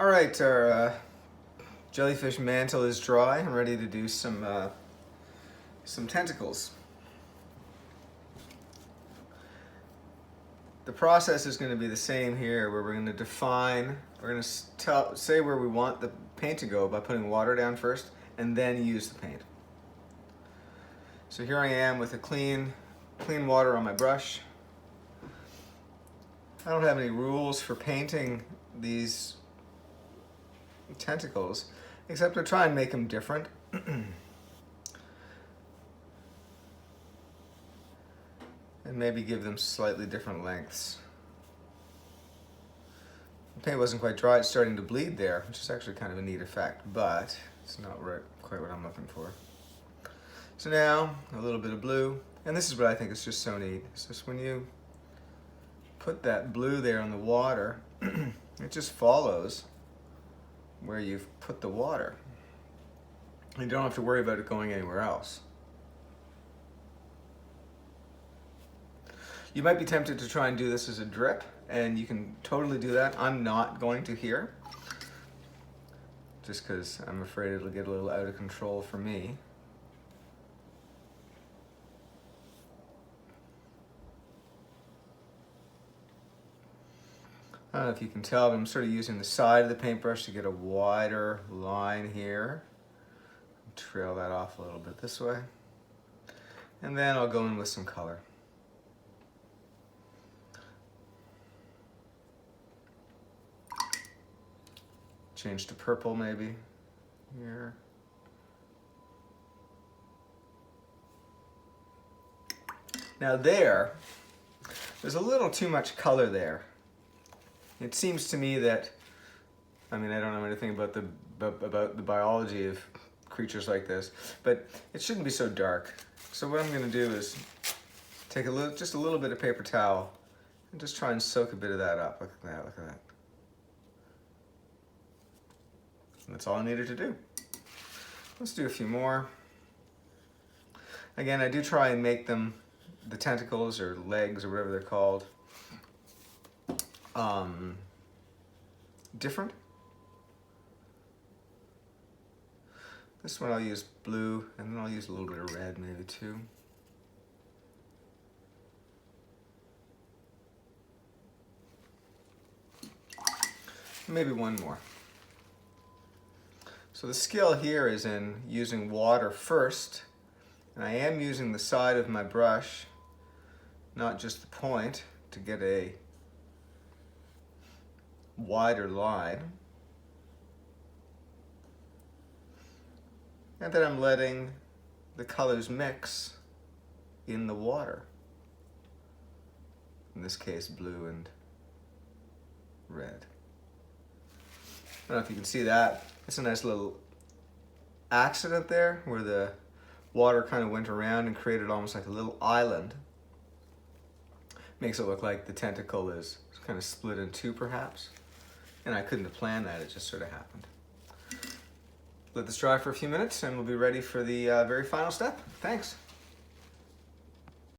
All right, our jellyfish mantle is dry and ready to do some tentacles. The process is going to be the same here, where we're going to define, we're going to say where we want the paint to go by putting water down first and then use the paint. So here I am with a clean water on my brush. I don't have any rules for painting these tentacles, except to try and make them different. And maybe give them slightly different lengths. The paint wasn't quite dry, it's starting to bleed there, which is actually kind of a neat effect, but it's not quite what I'm looking for. So now, a little bit of blue, and this is what I think is just so neat. It's just when you put that blue there in the water, it just follows where you've put the water. You don't have to worry about it going anywhere else. You might be tempted to try and do this as a drip, and you can totally do that. I'm not going to here, just because I'm afraid it'll get a little out of control for me. I don't know if you can tell, but I'm sort of using the side of the paintbrush to get a wider line here. Trail that off a little bit this way. And then I'll go in with some color. Change to purple maybe here. Now there's a little too much color there. It seems to me that, I mean, I don't know anything about the biology of creatures like this, but it shouldn't be so dark. So what I'm going to do is take just a little bit of paper towel and just try and soak a bit of that up. Look at that, look at that. And that's all I needed to do. Let's do a few more. Again, I do try and make them, the tentacles or legs or whatever they're called, different. This one I'll use blue, and then I'll use a little bit of red maybe too. Maybe one more. So the skill here is in using water first, and I am using the side of my brush, not just the point, to get a wider line. And then I'm letting the colors mix in the water. In this case, blue and red. I don't know if you can see that. It's a nice little accident there where the water kind of went around and created almost like a little island. Makes it look like the tentacle is kind of split in two perhaps. And I couldn't have planned that, it just sort of happened. Let this dry for a few minutes and we'll be ready for the very final step. Thanks.